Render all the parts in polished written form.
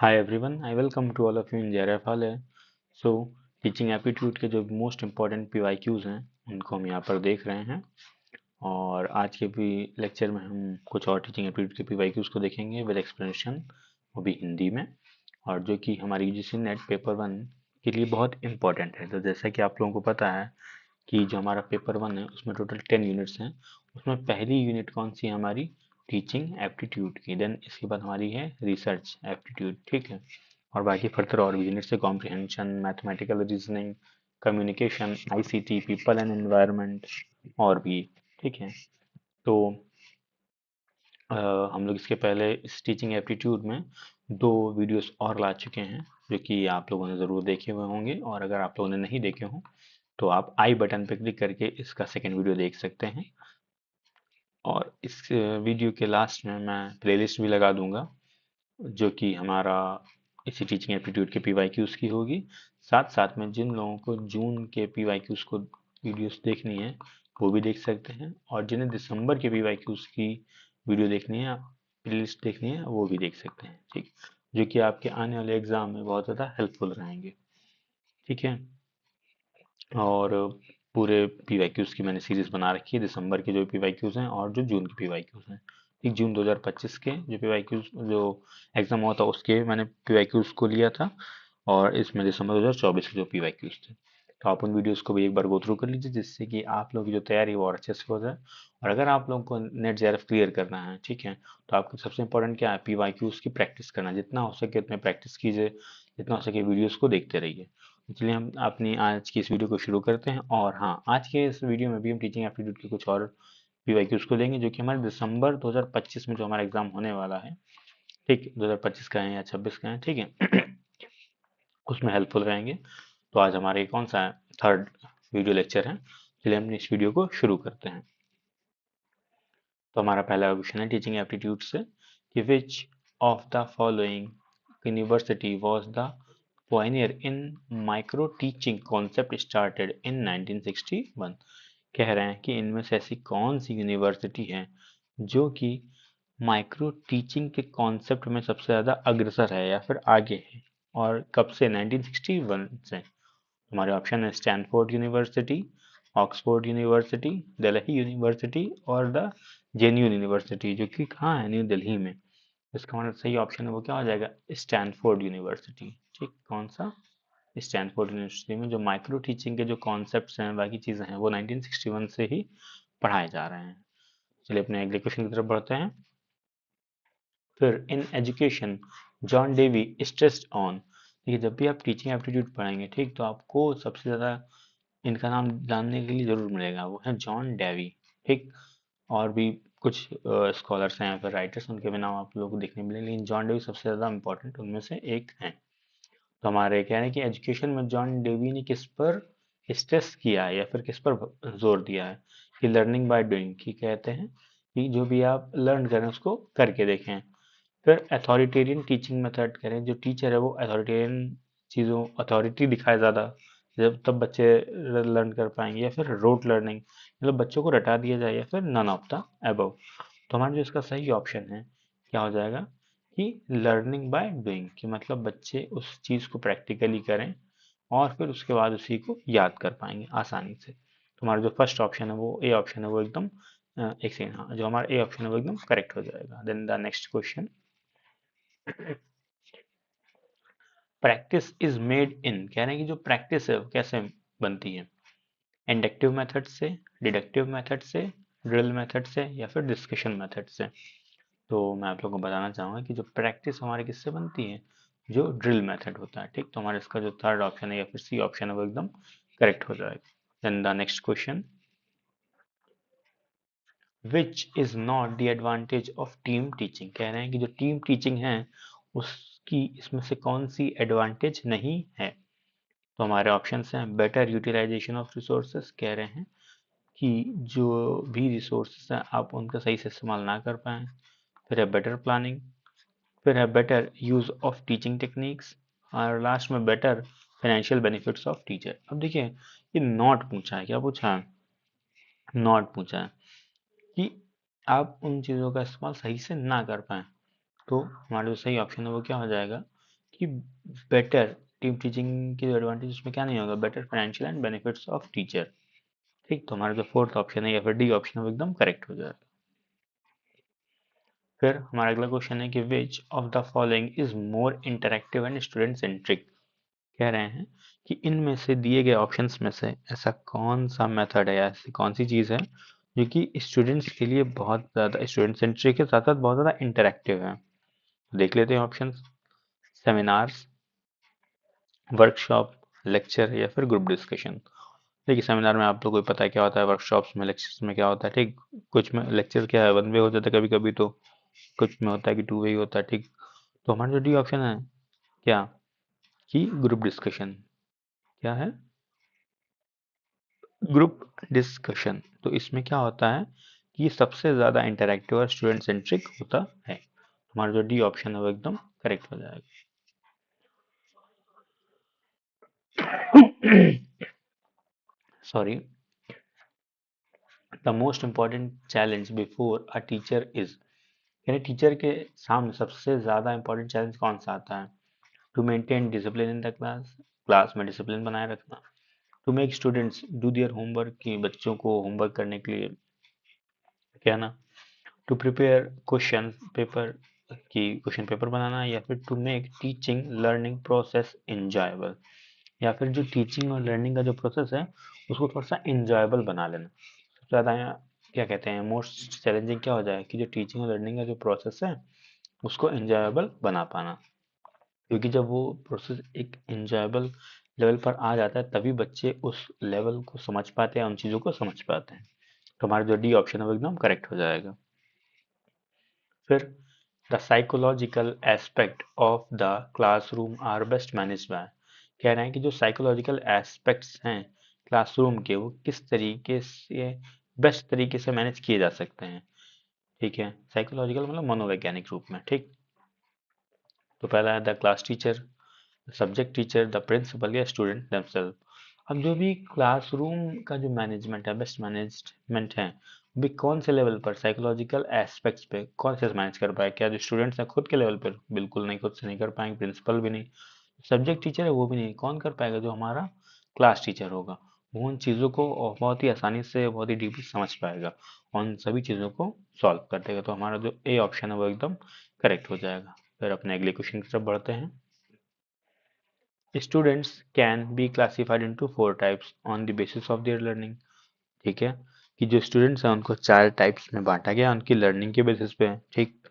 Hi everyone, I welcome to all of you in JRF Hall है। So teaching aptitude के जो most important PYQs हैं उनको हम यहाँ पर देख रहे हैं। और आज के भी लेक्चर में हम कुछ और टीचिंग एप्टीट्यूड के PYQs को देखेंगे विद एक्सप्लेनेशन, वो भी हिंदी में। और जो कि हमारी यूजीसी नेट पेपर 1 के लिए बहुत इंपॉर्टेंट है। तो जैसा कि आप लोगों को पता है कि जो हमारा पेपर 1 है उसमें टोटल 10 यूनिट्स हैं। उसमें पहली यूनिट कौन सी है हमारी? टीचिंग एप्टीट्यूड की। देन इसके बाद हमारी है रिसर्च एप्टीट्यूड, ठीक है। और बाकी फर्दर और भी यूनिट्स है, comprehension, mathematical reasoning, communication, ICT, people and environment और भी, ठीक है। तो हम लोग इसके पहले इस टीचिंग एप्टीट्यूड में दो वीडियोस और ला चुके हैं जो कि आप लोगों ने ज़रूर देखे हुए होंगे। और अगर आप लोगों ने नहीं देखे हों तो आप आई बटन पर क्लिक करके इसका सेकेंड वीडियो देख सकते हैं। और इस वीडियो के लास्ट में मैं प्लेलिस्ट भी लगा दूंगा जो कि हमारा इसी टीचिंग एप्टीट्यूड के PYQs की होगी। साथ साथ में जिन लोगों को जून के PYQs को वीडियोस देखनी है वो भी देख सकते हैं, और जिन्हें दिसंबर के PYQs की वीडियो देखनी है, प्लेलिस्ट देखनी है, वो भी देख सकते हैं, ठीक। जो कि आपके आने वाले एग्जाम में बहुत ज़्यादा हेल्पफुल रहेंगे, ठीक है। और पूरे PYQs की मैंने सीरीज बना रखी है, दिसंबर के जो PYQs हैं और जो जून के PYQs हैं। ठीक, जून 2025 के जो PYQs जो एग्जाम हुआ था उसके मैंने PYQs को लिया था, और इसमें दिसंबर 2024 के जो PYQs थे। तो आप उन वीडियोस को भी एक बार गो थ्रू कर लीजिए जिससे कि आप लोगों की जो तैयारी है वो और अच्छे से हो जाए। और अगर आप लोगों को नेट जेआरएफ क्लियर करना है, ठीक है, तो आपको सबसे इंपॉर्टेंट क्या है? PYQs की प्रैक्टिस करना। जितना हो सके उतने प्रैक्टिस कीजिए, जितना हो सके वीडियोस को देखते रहिए। चलिए हम अपनी आज की इस वीडियो को शुरू करते हैं। और हाँ, आज के इस वीडियो में भी हम टीचिंग एप्टीट्यूड के कुछ और PYQs को लेंगे जो कि हमारे दिसंबर 2025 में जो हमारा एग्जाम होने वाला है, ठीक, 2025 का है या 26 का है, ठीक है, उसमें हेल्पफुल रहेंगे। तो आज हमारे कौन सा है? थर्ड वीडियो लेक्चर है। चलिए हम इस वीडियो को शुरू करते हैं। तो हमारा पहला क्वेश्चन है टीचिंग एप्टीट्यूड से कि which of the following university was the pioneer in micro teaching concept started in 1961। कह रहे हैं कि इनमें से ऐसी कौन सी यूनिवर्सिटी है जो कि माइक्रो टीचिंग के कॉन्सेप्ट में सबसे ज़्यादा अग्रसर है या फिर आगे है, और कब से? 1961 से। हमारे ऑप्शन है Stanford university, Oxford university, Delhi university और द जेएनयू यूनिवर्सिटी, जो कि कहाँ है? न्यू दिल्ली में। इसका मतलब सही ऑप्शन है वो क्या हो जाएगा? स्टैनफोर्ड यूनिवर्सिटी, ठीक। कौन सा? स्टैनफोर्ड यूनिवर्सिटी में जो माइक्रो टीचिंग के जो कॉन्सेप्ट्स हैं, बाकी चीज़ें हैं, वो 1961 से ही पढ़ाए जा रहे हैं। चलिए अपने अगले क्वेश्चन की तरफ बढ़ते हैं। फिर in education John Dewey stressed on. देखिए, जब भी आप टीचिंग एप्टीट्यूड पढ़ेंगे, ठीक, तो आपको सबसे ज़्यादा इनका नाम जानने के लिए जरूर मिलेगा, वो है जॉन डेवी, ठीक। और भी कुछ स्कॉलर्स हैं या फिर राइटर्स, उनके भी नाम आप लोगों को देखने मिलेंगे, लेकिन जॉन डेवी सबसे ज़्यादा इंपॉर्टेंट उनमें से एक हैं। तो हमारे कह रहे हैं कि एजुकेशन में जॉन डेवी ने किस पर स्ट्रेस किया है या फिर किस पर जोर दिया है? कि लर्निंग बाय डूइंग, की कहते हैं कि जो भी आप लर्न करें उसको करके देखें। फिर अथॉरिटेरियन टीचिंग मेथड, कह रहे हैं जो टीचर है वो अथॉरिटेरियन चीज़ों, अथॉरिटी दिखाए ज़्यादा, जब तब बच्चे लर्न कर पाएंगे। या फिर रोट लर्निंग, मतलब बच्चों को रटा दिया जाए, या फिर नन ऑफ द अबव। तो हमारा जो इसका सही ऑप्शन है क्या हो जाएगा? कि लर्निंग बाय डूइंग, कि मतलब बच्चे उस चीज़ को प्रैक्टिकली करें और फिर उसके बाद उसी को याद कर पाएंगे आसानी से। तो हमारा जो फर्स्ट ऑप्शन है वो ए ऑप्शन है वो एकदम एक सेकेंड, हाँ, जो हमारा ए ऑप्शन है वो एकदम करेक्ट हो जाएगा। Then the next question, practice is made in, कह रहे हैं कि जो प्रैक्टिस है वो कैसे बनती है? इंडक्टिव मेथड से, डिडक्टिव मेथड से, ड्रिल मेथड से, या फिर डिस्कशन मेथड से। तो मैं आप लोगों को बताना चाहूंगा कि जो प्रैक्टिस हमारी किससे बनती है? जो ड्रिल मेथड होता है, ठीक। तो हमारे इसका जो थर्ड ऑप्शन है या फिर सी ऑप्शन है वो एकदम करेक्ट हो जाएगा। Then the next question, which is not the advantage of team teaching, कह रहे हैं कि जो टीम टीचिंग है उसकी इसमें से कौन सी एडवांटेज नहीं है? तो हमारे ऑप्शन हैं बेटर यूटिलाइजेशन ऑफ रिसोर्सेस, कह रहे हैं कि जो भी रिसोर्सेस हैं आप उनका सही से इस्तेमाल ना कर पाएँ। फिर है बेटर प्लानिंग, फिर है better use of teaching techniques, और लास्ट में better financial benefits of teacher. अब देखिए, ये नॉट पूछा है, क्या पूछा है? नॉट पूछा है कि आप उन चीज़ों का इस्तेमाल सही से ना कर पाए। तो हमारा जो सही ऑप्शन है वो क्या हो जाएगा? कि बेटर टीम टीचिंग की जो एडवांटेज उसमें क्या नहीं होगा, better financial and benefits of teacher. ठीक, तो हमारा जो फोर्थ ऑप्शन है या फिर डी ऑप्शन है वो एकदम करेक्ट हो जाएगा। फिर हमारा अगला क्वेश्चन है कि which of the following is more interactive and student centric. कह रहे हैं कि इनमें से दिए गए ऑप्शंस में से ऐसा कौन सा मेथड है या ऐसी कौन सी चीज़ है जो कि स्टूडेंट्स के लिए बहुत ज़्यादा स्टूडेंट सेंट्रिक के साथ साथ बहुत ज़्यादा इंटरेक्टिव है। देख लेते हैं ऑप्शंस। सेमिनार्स, वर्कशॉप, लेक्चर या फिर ग्रुप डिस्कशन। देखिए सेमिनार में आप लोगों को पता है क्या होता है, वर्कशॉप्स में लेक्चर्स में क्या होता है। ठीक, कुछ में लेक्चर क्या है, वन वे हो जाता है कभी कभी, तो कुछ में होता है कि टू वे ही होता है। ठीक, तो हमारा जो डी ऑप्शन है क्या, कि ग्रुप डिस्कशन। क्या है, ग्रुप डिस्कशन। तो इसमें क्या होता है कि ये सबसे ज़्यादा इंटरैक्टिव और स्टूडेंट सेंट्रिक होता है। हमारा जो डी ऑप्शन है वो एकदम करेक्ट हो जाएगा। Sorry. The most important challenge before a teacher is, यानी टीचर के सामने सबसे ज़्यादा इंपॉर्टेंट चैलेंज कौन सा आता है। To maintain discipline in the class, class में डिसिप्लिन बनाए रखना। To make students do their homework, की बच्चों को होमवर्क करने के लिए कहना। टू प्रिपेयर क्वेश्चन पेपर, की क्वेश्चन पेपर बनाना। या फिर to make teaching learning process enjoyable, या फिर जो टीचिंग और लर्निंग का जो प्रोसेस है उसको थोड़ा सा इंजॉयबल बना लेना। सबसे ज़्यादा यहाँ क्या कहते हैं, मोस्ट चैलेंजिंग क्या हो जाए कि जो टीचिंग और लर्निंग का जो प्रोसेस है उसको इंजॉयबल बना पाना। क्योंकि जब वो प्रोसेस एक इंजॉयबल लेवल पर आ जाता है तभी बच्चे उस लेवल को समझ पाते हैं, उन चीज़ों को समझ पाते हैं। तो हमारा जो डी ऑप्शन है वो एकदम करेक्ट हो जाएगा। फिर the psychological aspect of the classroom are best manage by. कह रहे हैं कि जो साइकोलॉजिकल एस्पेक्ट्स हैं क्लासरूम के वो किस तरीके से बेस्ट तरीके से मैनेज किए जा सकते हैं। ठीक है, साइकोलॉजिकल मतलब मनोवैज्ञानिक रूप में। ठीक, तो पहला है the class teacher, subject teacher, the principal या स्टूडेंट देमसेल्फ। अब जो भी क्लासरूम का जो मैनेजमेंट है, बेस्ट मैनेजमेंट है, भी कौन से लेवल पर, साइकोलॉजिकल एस्पेक्ट्स पे कौन से मैनेज कर पाए। क्या जो स्टूडेंट्स हैं खुद के लेवल पर, बिल्कुल नहीं, खुद से नहीं कर पाएंगे, प्रिंसिपल भी नहीं, सब्जेक्ट टीचर है वो भी नहीं, कौन कर पाएगा, जो हमारा क्लास टीचर होगा वो उन चीज़ों को बहुत ही आसानी से बहुत ही डीपली समझ पाएगा और उन सभी चीज़ों को सॉल्व कर देगा। तो हमारा जो ए ऑप्शन है वो एकदम करेक्ट हो जाएगा। फिर अपने अगले क्वेश्चन की तरफ बढ़ते हैं। Students can be classified into four types on the basis of their learning। ठीक है, कि जो स्टूडेंट्स हैं उनको चार टाइप्स में बांटा गया उनकी लर्निंग के बेसिस पे। ठीक,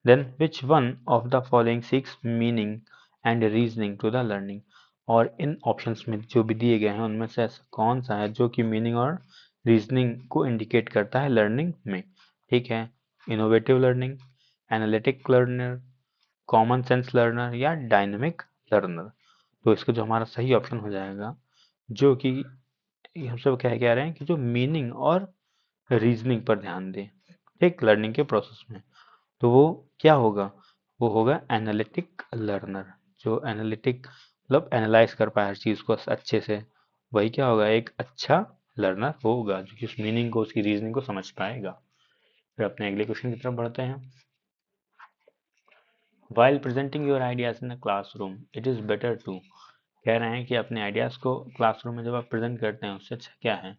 then which one of the following six meaning and reasoning to the learning. और इन ऑप्शंस में जो भी दिए गए हैं उनमें से ऐसा कौन सा है जो कि मीनिंग और रीजनिंग को इंडिकेट करता है लर्निंग में। ठीक है, innovative learning, analytic learner, common sense learner या डायनेमिक लर्नर। तो इसका जो हमारा सही ऑप्शन हो जाएगा, जो कि हम सब क्या कह रहे हैं कि जो मीनिंग और रीजनिंग पर ध्यान दें एक लर्निंग के प्रोसेस में, तो वो क्या होगा, वो होगा एनालिटिक लर्नर। जो एनालिटिक मतलब एनालाइज कर पाए हर चीज़ को अच्छे से, वही क्या होगा, एक अच्छा लर्नर होगा जो कि उस मीनिंग को उसकी रीजनिंग को समझ पाएगा। फिर अपने अगले क्वेश्चन की तरफ बढ़ते हैं। While presenting your ideas in a classroom it is better to. कह रहे हैं कि अपने आइडियाज़ को क्लासरूम में जब आप प्रेजेंट करते हैं उससे अच्छा क्या है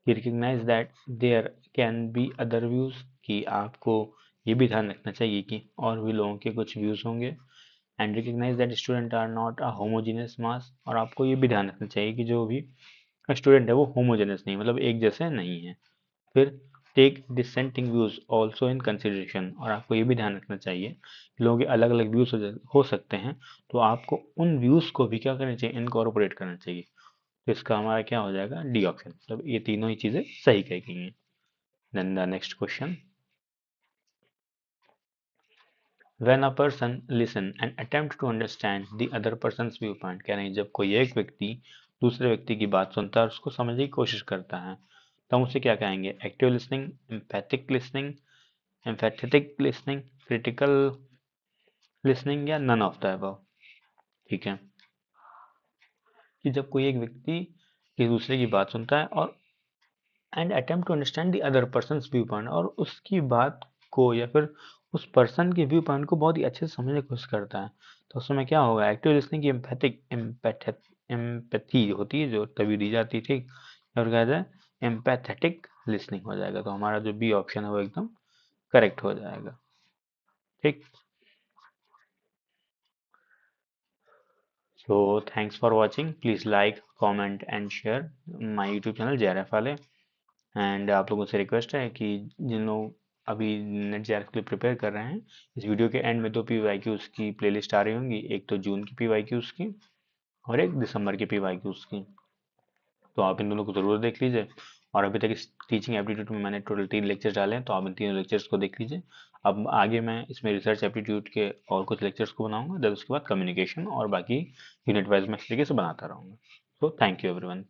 कि recognise that there can be other views, कि आपको ये भी ध्यान रखना चाहिए कि और भी लोगों के कुछ व्यूज़ होंगे। And recognize that student are not a homogeneous mass, और आपको ये भी ध्यान रखना चाहिए कि जो भी स्टूडेंट है वो होमोजेनियस नहीं, मतलब एक जैसे नहीं है। फिर take dissenting views also in consideration, और आपको ये भी ध्यान रखना चाहिए कि लोगों के अलग अलग व्यूज हो सकते हैं, तो आपको उन व्यूज को भी क्या करना चाहिए, इनकॉर्पोरेट करना चाहिए। तो इसका हमारा क्या हो जाएगा, डी ऑप्शन, मतलब ये तीनों ही चीजें सही कही गई हैं। Then the next question, when a person listen and attempt to understand the other person's view point. कह रहे हैं जब कोई एक व्यक्ति दूसरे व्यक्ति की बात सुनता है और उसको समझने की कोशिश करता है तो हम उसे क्या कहेंगे, active listening, empathic listening, empathetic listening, critical listening या नन ऑफ द अबव। ठीक है, कि जब कोई एक व्यक्ति किसी दूसरे की बात सुनता है और and attempt to understand the other person's view point, और उसकी बात को या फिर उस पर्सन के व्यू पॉइंट को बहुत ही अच्छे से समझने की कोशिश करता है। तो उस समय क्या होगा, एक्टिव लिसनिंग की एम्पैथी होती है जो तभी दी जाती है, ठीक। और क्या है, एम्पैथेटिक लिसनिंग हो जाएगा, तो हमारा जो बी ऑप्शन है वो एकदम करेक्ट हो जाएगा, ठीक। So thanks for watching, please like comment and share my YouTube channel JRF वाले। एंड आप लोगों से रिक्वेस्ट है कि जिन लोग अभी नेट JRF के लिए प्रिपेयर कर रहे हैं, इस वीडियो के एंड में 2 PYQs की प्लेलिस्ट आ रही होंगी, एक तो जून की PYQs की और एक दिसंबर के PYQs की। तो आप इन दोनों को ज़रूर देख लीजिए। और अभी तक इस टीचिंग एप्टीट्यूड में मैंने टोटल 3 लेक्चर्स डाले हैं, तो आप इन 3 लेक्चर्स को देख लीजिए। अब आगे मैं इसमें रिसर्च एप्टीट्यूड के और कुछ लेक्चर्स को बनाऊंगा, देन उसके बाद कम्युनिकेशन और बाकी यूनिट वाइज मैं इस तरीके से बनाता रहूँगा। तो थैंक यू एवरीवन।